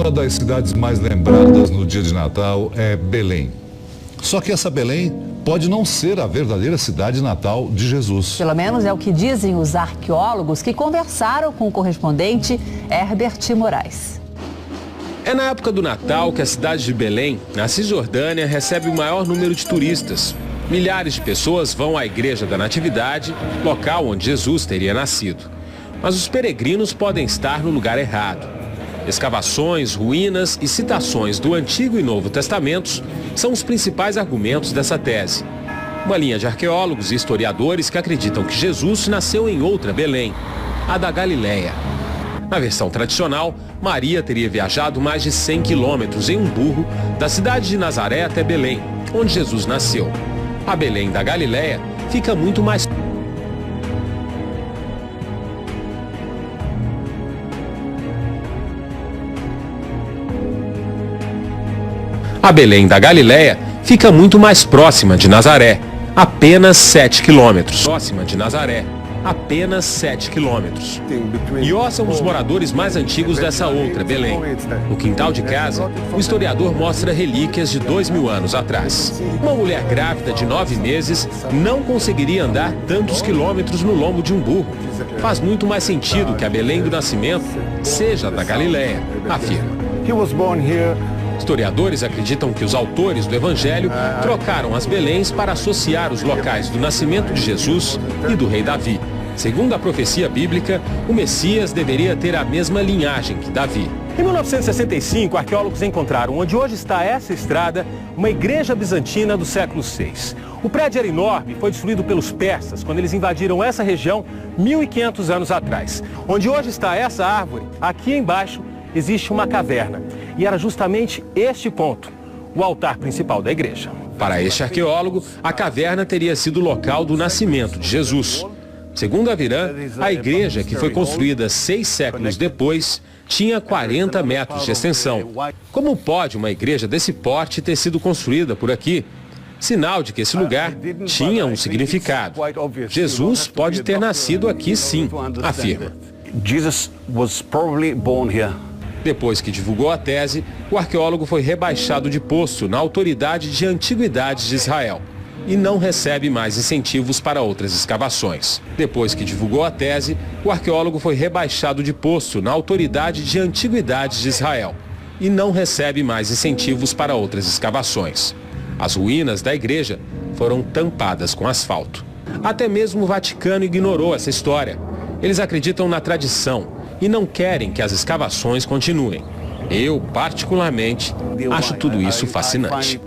Uma das cidades mais lembradas no dia de Natal é Belém. Só que essa Belém pode não ser a verdadeira cidade natal de Jesus. Pelo menos é o que dizem os arqueólogos que conversaram com o correspondente Herbert Moraes. É na época do Natal que a cidade de Belém, na Cisjordânia, recebe o maior número de turistas. Milhares de pessoas vão à Igreja da Natividade, local onde Jesus teria nascido. Mas os peregrinos podem estar no lugar errado. Escavações, ruínas e citações do Antigo e Novo Testamentos são os principais argumentos dessa tese. Uma linha de arqueólogos e historiadores que acreditam que Jesus nasceu em outra Belém, a da Galileia. Na versão tradicional, Maria teria viajado mais de 100 quilômetros em um burro da cidade de Nazaré até Belém, onde Jesus nasceu. A Belém da Galileia fica muito mais... A Belém da Galileia fica muito mais próxima de Nazaré, apenas 7 quilômetros. Próxima de Nazaré, apenas 7 quilômetros. Ió são os moradores mais antigos dessa outra, Belém. No quintal de casa, o historiador mostra relíquias de 2000 anos atrás. Uma mulher grávida de 9 meses não conseguiria andar tantos quilômetros no lombo de um burro. Faz muito mais sentido que a Belém do Nascimento seja da Galileia, afirma. Historiadores acreditam que os autores do Evangelho trocaram as Beléns para associar os locais do nascimento de Jesus e do rei Davi. Segundo a profecia bíblica, o Messias deveria ter a mesma linhagem que Davi. Em 1965, arqueólogos encontraram, onde hoje está essa estrada, uma igreja bizantina do século VI. O prédio era enorme e foi destruído pelos persas quando eles invadiram essa região 1500 anos atrás. Onde hoje está essa árvore, aqui embaixo, existe uma caverna. E era justamente este ponto, o altar principal da igreja. Para este arqueólogo, a caverna teria sido o local do nascimento de Jesus. Segundo Aviran, a igreja, que foi construída 6 séculos depois, tinha 40 metros de extensão. Como pode uma igreja desse porte ter sido construída por aqui? Sinal de que esse lugar tinha um significado. Jesus pode ter nascido aqui sim, afirma. Jesus was probably born here. Depois que divulgou a tese, o arqueólogo foi rebaixado de posto na Autoridade de Antiguidades de Israel e não recebe mais incentivos para outras escavações. Depois que divulgou a tese, o arqueólogo foi rebaixado de posto na Autoridade de Antiguidades de Israel e não recebe mais incentivos para outras escavações. As ruínas da igreja foram tampadas com asfalto. Até mesmo o Vaticano ignorou essa história. Eles acreditam na tradição e não querem que as escavações continuem. Eu, particularmente, acho tudo isso fascinante.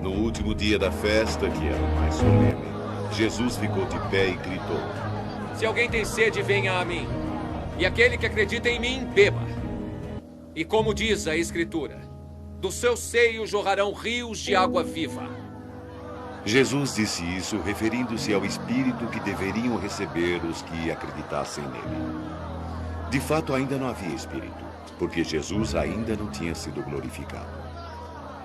No último dia da festa, que era o mais solene, Jesus ficou de pé e gritou: Se alguém tem sede, venha a mim. E aquele que acredita em mim, beba. E como diz a Escritura, do seu seio jorrarão rios de água viva. Jesus disse isso referindo-se ao Espírito que deveriam receber os que acreditassem nele. De fato, ainda não havia Espírito, porque Jesus ainda não tinha sido glorificado.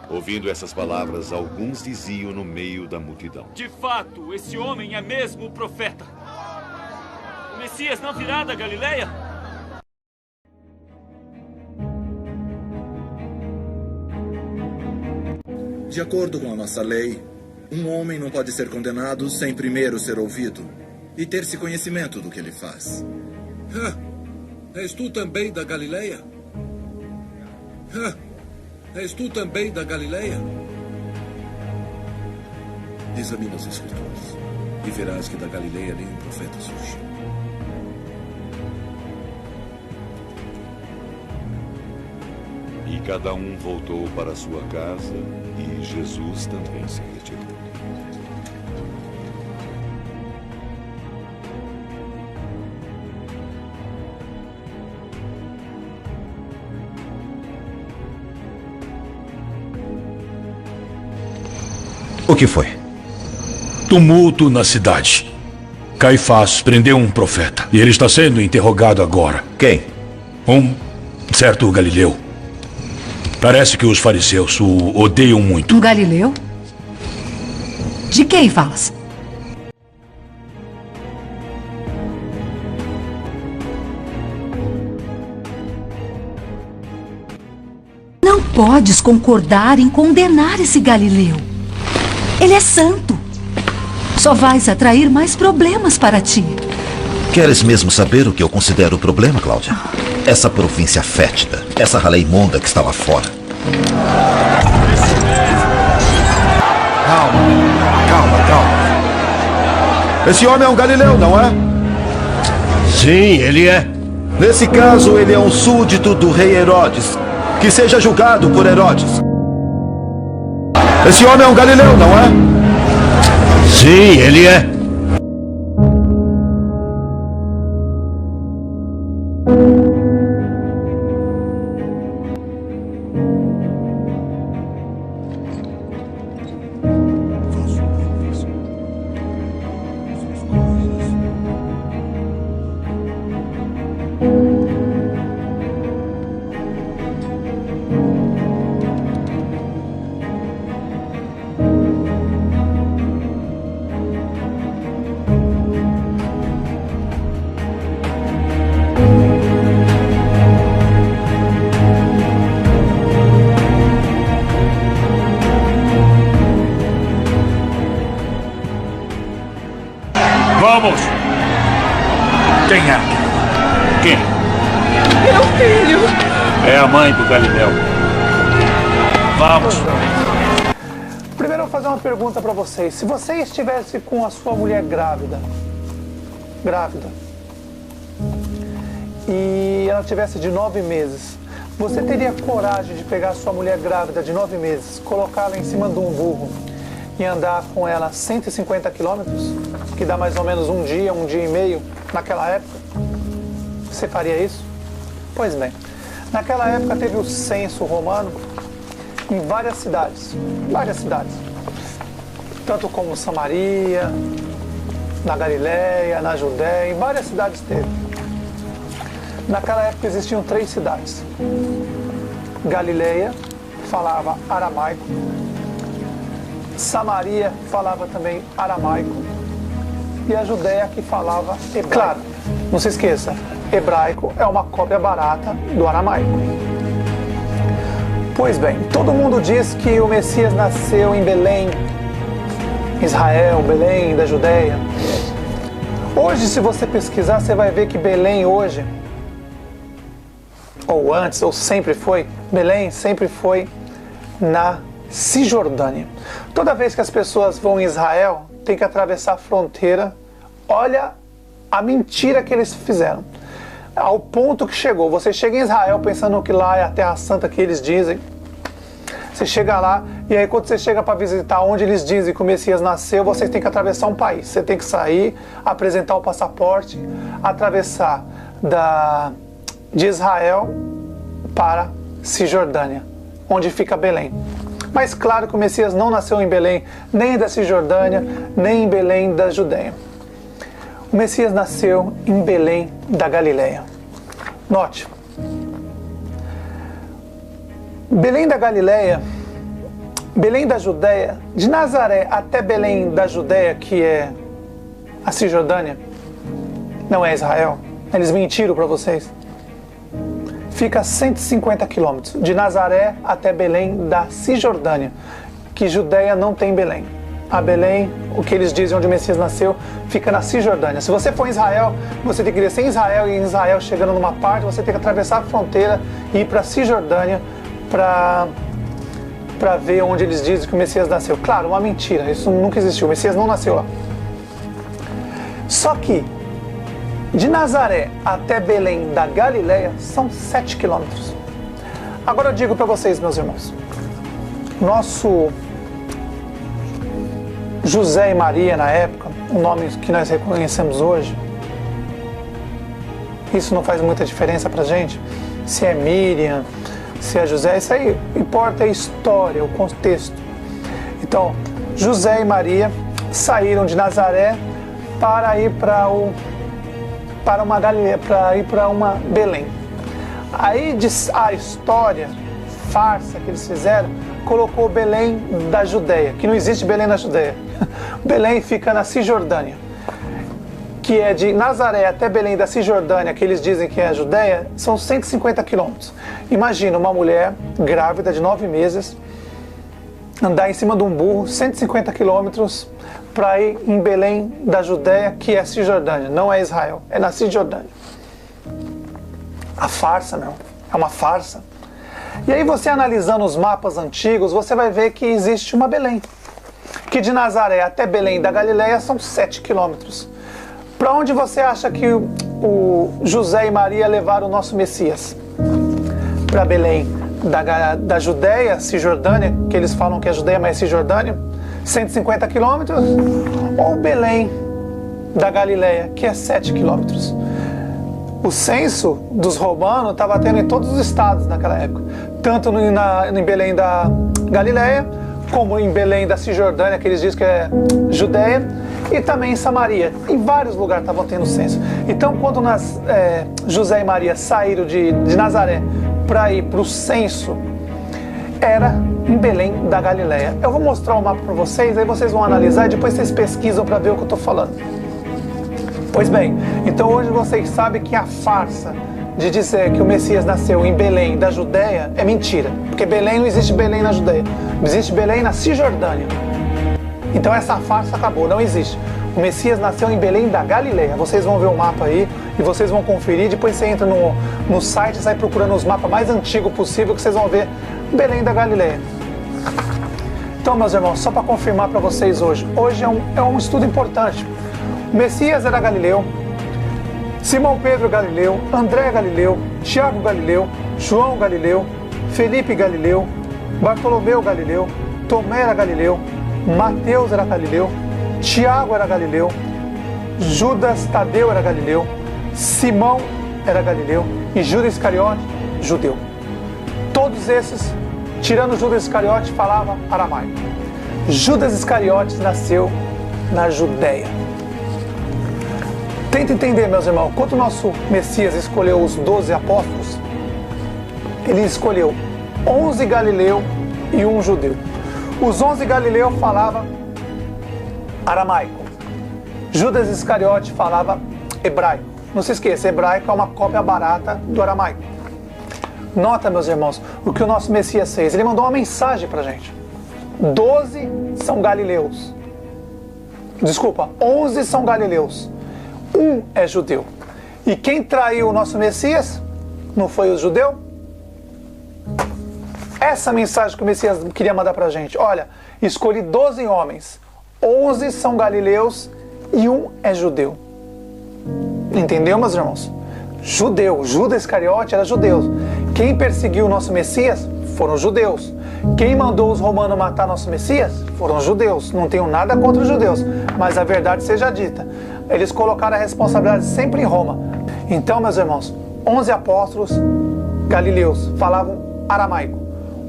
Ouvindo essas palavras, alguns diziam no meio da multidão: De fato, esse homem é mesmo o profeta. O Messias não virá da Galileia? De acordo com a nossa lei, um homem não pode ser condenado sem primeiro ser ouvido e ter-se conhecimento do que ele faz. És tu também da Galileia? És tu também da Galileia? Examina as Escrituras e verás que da Galileia nenhum profeta surgiu. E cada um voltou para sua casa e Jesus também se retirou. O que foi? Tumulto na cidade. Caifás prendeu um profeta e ele está sendo interrogado agora. Quem? Um certo Galileu. Parece que os fariseus o odeiam muito. Um Galileu? De quem falas? Não podes concordar em condenar esse Galileu. Ele é santo. Só vais atrair mais problemas para ti. Queres mesmo saber o que eu considero o problema, Cláudia? Essa província fétida, essa ralé imunda que está lá fora. Calma. Esse homem é um Galileu, não é? Sim, ele é. Nesse caso, ele é um súdito do rei Herodes. Que seja julgado por Herodes. Esse homem é um Galileu, não é? Sim, ele é. Vamos! Quem é? Quem? Meu filho! É a mãe do Galileu. Vamos! Primeiro eu vou fazer uma pergunta para vocês. Se você estivesse com a sua mulher grávida, e ela tivesse de 9 meses, você teria coragem de pegar a sua mulher grávida de 9 meses, colocá-la em cima de um burro e andar com ela 150 quilômetros, que dá mais ou menos um dia e meio naquela época? Você faria isso? Pois bem, naquela época teve o censo romano em várias cidades, tanto como Samaria, na Galileia, na Judéia, em várias cidades teve. Naquela época existiam 3 cidades. Galileia falava aramaico, Samaria falava também aramaico e a Judéia que falava hebraico. Claro, não se esqueça, hebraico é uma cópia barata do aramaico. Pois bem, todo mundo diz que o Messias nasceu em Belém, Israel, Belém da Judéia. Hoje, se você pesquisar, você vai ver que Belém hoje, ou antes, ou sempre foi, Belém sempre foi na Cisjordânia. Toda vez que as pessoas vão em Israel, tem que atravessar a fronteira. Olha a mentira que eles fizeram. Ao ponto que chegou. Você chega em Israel pensando que lá é a Terra Santa que eles dizem. Você chega lá e aí quando você chega para visitar onde eles dizem que o Messias nasceu, você tem que atravessar um país. Você tem que sair, apresentar o passaporte, atravessar de Israel para Cisjordânia, onde fica Belém. Mas claro que o Messias não nasceu em Belém, nem da Cisjordânia, nem em Belém da Judéia. O Messias nasceu em Belém da Galileia. Note, Belém da Galileia, Belém da Judéia, de Nazaré até Belém da Judéia, que é a Cisjordânia, não é Israel, eles mentiram para vocês. Fica a 150 quilômetros, de Nazaré até Belém da Cisjordânia, que Judéia não tem Belém. A Belém, o que eles dizem onde o Messias nasceu, fica na Cisjordânia. Se você for em Israel, você tem que descer em Israel, e em Israel, chegando numa parte, você tem que atravessar a fronteira e ir para a Cisjordânia para ver onde eles dizem que o Messias nasceu. Claro, uma mentira, isso nunca existiu, o Messias não nasceu lá. Só que de Nazaré até Belém da Galileia são 7 quilômetros. Agora eu digo para vocês, meus irmãos, nosso José e Maria na época, o nome que nós reconhecemos hoje, isso não faz muita diferença pra gente, se é Miriam, se é José, isso aí importa a história, o contexto. Então, José e Maria saíram de Nazaré para ir para uma Galileia, para ir para uma Belém. Aí a história, farsa que eles fizeram, colocou Belém da Judéia, que não existe Belém na Judéia. Belém fica na Cisjordânia, que é de Nazaré até Belém da Cisjordânia, que eles dizem que é a Judéia, são 150 quilômetros. Imagina uma mulher grávida de 9 meses, andar em cima de um burro, 150 quilômetros, para ir em Belém da Judéia, que é Cisjordânia, não é Israel, é na Cisjordânia. A farsa, meu, é uma farsa. E aí você analisando os mapas antigos, você vai ver que existe uma Belém, que de Nazaré até Belém da Galileia são 7 quilômetros. Para onde você acha que o José e Maria levaram o nosso Messias? Para Belém da Judéia, Cisjordânia, que eles falam que é Judéia, mas é Cisjordânia, 150 quilômetros, ou Belém da Galileia, que é 7 quilômetros. O censo dos romanos estava tendo em todos os estados naquela época, tanto em Belém da Galileia, como em Belém da Cisjordânia, que eles dizem que é Judéia, e também em Samaria. Em vários lugares estavam tendo censo. Então, quando José e Maria saíram de Nazaré para ir para o censo, era em Belém da Galileia. Eu vou mostrar o mapa para vocês, aí vocês vão analisar e depois vocês pesquisam para ver o que eu estou falando. Pois bem, então hoje vocês sabem que a farsa de dizer que o Messias nasceu em Belém da Judéia é mentira. Porque Belém não existe Belém na Judéia. Existe Belém na Cisjordânia. Então essa farsa acabou, não existe. O Messias nasceu em Belém da Galileia. Vocês vão ver o mapa aí e vocês vão conferir. Depois você entra no site e sai procurando os mapas mais antigos possível que vocês vão ver Belém da Galileia. Então, meus irmãos, só para confirmar para vocês hoje. Hoje é um estudo importante. O Messias era galileu, Simão Pedro Galileu, André Galileu, Tiago Galileu, João Galileu, Felipe Galileu, Bartolomeu Galileu, Tomé era Galileu, Mateus era Galileu, Tiago era Galileu, Judas Tadeu era Galileu, Simão era Galileu e Judas Iscariote, judeu. Todos esses, tirando Judas Iscariote, falavam aramaico. Judas Iscariote nasceu na Judéia. Tenta entender, meus irmãos, quando o nosso Messias escolheu os 12 apóstolos, ele escolheu 11 galileus e 1 judeu. Os 11 galileus falavam aramaico. Judas Iscariote falava hebraico. Não se esqueça, hebraico é uma cópia barata do aramaico. Nota, meus irmãos, o que o nosso Messias fez. Ele mandou uma mensagem pra gente. 12 são galileus. Desculpa, 11 são galileus. 1 é judeu. E quem traiu o nosso Messias? Não foi o judeu? Essa mensagem que o Messias queria mandar pra gente. Olha, escolhi 12 homens. 11 são galileus e 1 é judeu. Entendeu, meus irmãos? Judeu. Judas Iscariote era judeu. Quem perseguiu o nosso Messias foram os judeus. Quem mandou os romanos matar nosso Messias foram os judeus. Não tenho nada contra os judeus, mas a verdade seja dita. Eles colocaram a responsabilidade sempre em Roma. Então, meus irmãos, 11 apóstolos galileus falavam aramaico.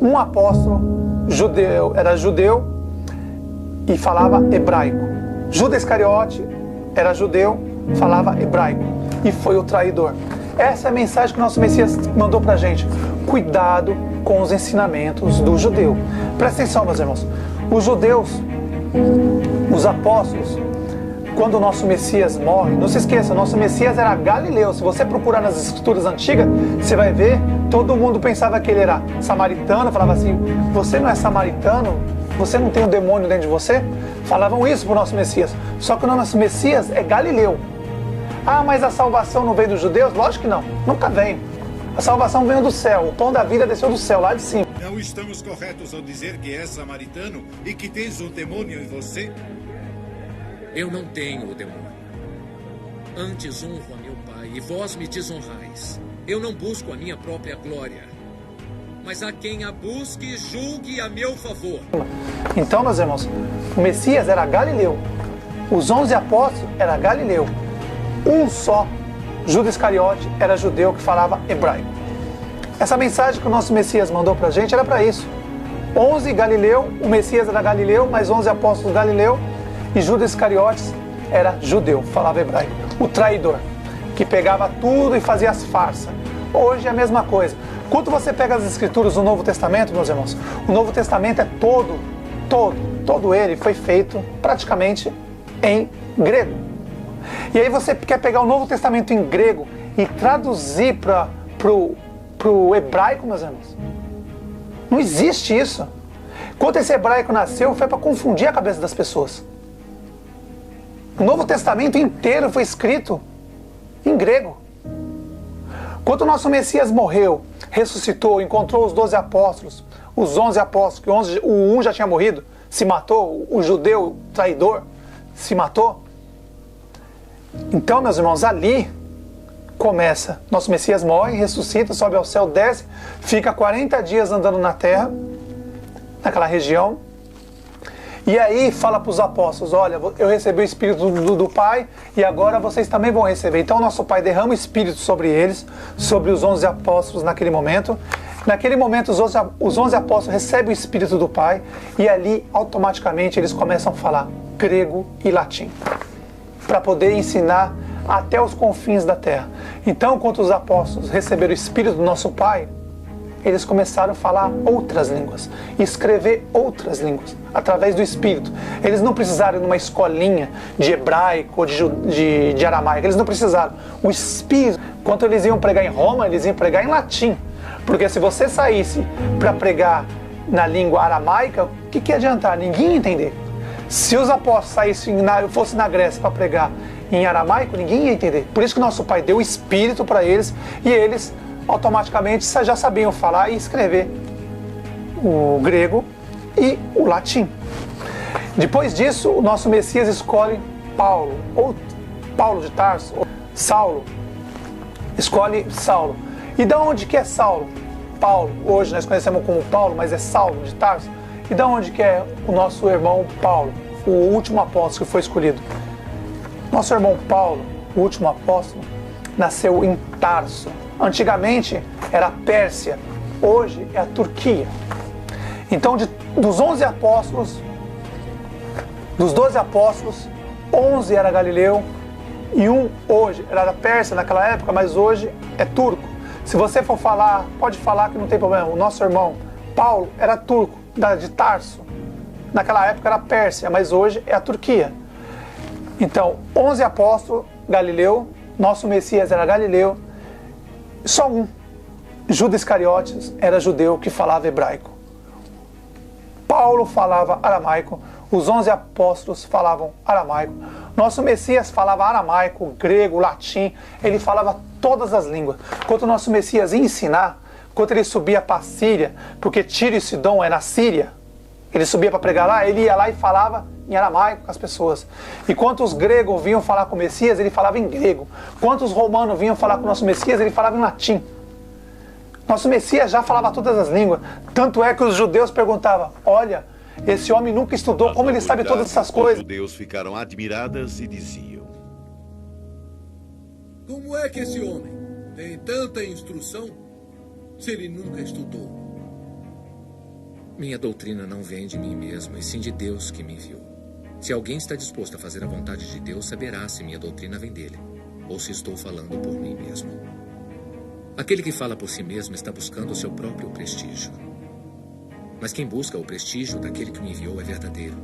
1 apóstolo era judeu e falava hebraico. Judas Iscariote era judeu, falava hebraico e foi o traidor. Essa é a mensagem que o nosso Messias mandou pra gente. Cuidado com os ensinamentos do judeu. Presta atenção, meus irmãos. Os judeus, os apóstolos, quando o nosso Messias morre, não se esqueça, o nosso Messias era galileu. Se você procurar nas escrituras antigas, você vai ver, todo mundo pensava que ele era samaritano, falava assim, você não é samaritano? Você não tem um demônio dentro de você? Falavam isso para o nosso Messias. Só que o nosso Messias é galileu. Ah, mas a salvação não veio dos judeus? Lógico que não, nunca veio. A salvação veio do céu, o pão da vida desceu do céu, lá de cima. Não estamos corretos ao dizer que és samaritano e que tens um demônio em você? Eu não tenho o demônio. Antes honro a meu Pai e vós me desonrais. Eu não busco a minha própria glória, mas a quem a busque, julgue a meu favor. Então, meus irmãos, o Messias era galileu. Os 11 apóstolos eram galileu. Um só, Judas Iscariote, era judeu que falava hebraico. Essa mensagem que o nosso Messias mandou pra gente era para isso. 11 galileu, o Messias era galileu, mais 11 apóstolos galileu, e Judas Iscariotes era judeu, falava hebraico. O traidor, que pegava tudo e fazia as farsas. Hoje é a mesma coisa. Quando você pega as escrituras do Novo Testamento, meus irmãos, o Novo Testamento é todo ele foi feito praticamente em grego. E aí você quer pegar o Novo Testamento em grego e traduzir para o hebraico, meus irmãos? Não existe isso. Quando esse hebraico nasceu, foi para confundir a cabeça das pessoas. O Novo Testamento inteiro foi escrito em grego. Quando o nosso Messias morreu, ressuscitou, encontrou os 12 apóstolos, os 11 apóstolos, que um já tinha morrido, se matou, o judeu traidor se matou. Então, meus irmãos, ali começa. Nosso Messias morre, ressuscita, sobe ao céu, desce, fica 40 dias andando na terra, naquela região. E aí fala para os apóstolos, olha, eu recebi o Espírito do Pai e agora vocês também vão receber. Então nosso Pai derrama o Espírito sobre eles, sobre os 11 apóstolos naquele momento. Naquele momento os 11 apóstolos recebem o Espírito do Pai e ali automaticamente eles começam a falar grego e latim, para poder ensinar até os confins da terra. Então, quando os apóstolos receberam o Espírito do nosso Pai, eles começaram a falar outras línguas, escrever outras línguas, através do Espírito. Eles não precisaram de uma escolinha de hebraico ou de aramaico, eles não precisaram. O Espírito, quando eles iam pregar em Roma, eles iam pregar em latim. Porque se você saísse para pregar na língua aramaica, o que ia adiantar? Ninguém ia entender. Se os apóstolos fossem na Grécia para pregar em aramaico, ninguém ia entender. Por isso que nosso Pai deu o Espírito para eles e eles automaticamente já sabiam falar e escrever o grego e o latim. Depois disso, o nosso Messias escolhe Paulo, ou Paulo de Tarso, ou Saulo. Escolhe Saulo. E de onde que é Saulo? Paulo, hoje nós conhecemos como Paulo, mas é Saulo de Tarso. E de onde que é o nosso irmão Paulo, o último apóstolo que foi escolhido? Nosso irmão Paulo, o último apóstolo, nasceu em Tarso. Antigamente era a Pérsia, hoje é a Turquia. Então dos 11 apóstolos, dos 12 apóstolos, 11 era Galileu e um hoje era da Pérsia naquela época, mas hoje é turco. Se você for falar, pode falar que não tem problema. O nosso irmão Paulo era turco, de Tarso. Naquela época era a Pérsia, mas hoje é a Turquia. Então, 11 apóstolos, Galileu, nosso Messias era Galileu, só um, Judas Iscariotes, era judeu que falava hebraico. Paulo falava aramaico, os 11 apóstolos falavam aramaico, nosso Messias falava aramaico, grego, latim, ele falava todas as línguas. Quando o nosso Messias ia ensinar, quando ele subia para a Síria, porque Tiro e Sidom é na Síria, ele subia para pregar lá, ele ia lá e falava em aramaico com as pessoas. E quando os gregos vinham falar com o Messias, ele falava em grego. Quando os romanos vinham falar com o nosso Messias, ele falava em latim. Nosso Messias já falava todas as línguas. Tanto é que os judeus perguntavam, olha, esse homem nunca estudou, como ele sabe todas essas coisas? Os judeus ficaram admiradas e diziam, como é que esse homem tem tanta instrução se ele nunca estudou? Minha doutrina não vem de mim mesmo, e sim de Deus que me enviou. Se alguém está disposto a fazer a vontade de Deus, saberá se minha doutrina vem dele, ou se estou falando por mim mesmo. Aquele que fala por si mesmo está buscando o seu próprio prestígio. Mas quem busca o prestígio daquele que me enviou é verdadeiro.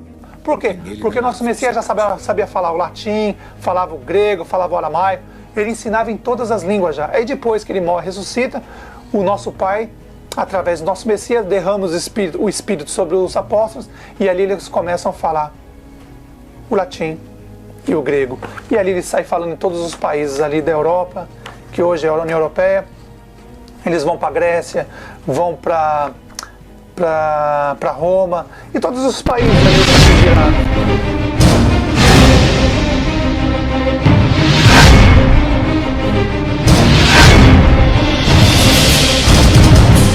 Por quê? Porque nosso Messias já sabia falar o latim, falava o grego, falava o aramaico, ele ensinava em todas as línguas já. Aí depois que ele morre, ressuscita, o nosso Pai, através do nosso Messias, derrama o Espírito sobre os apóstolos e ali eles começam a falar o latim e o grego. E ali ele sai falando em todos os países ali da Europa, que hoje é a União Europeia. Eles vão para a Grécia, vão para Roma e todos os países ali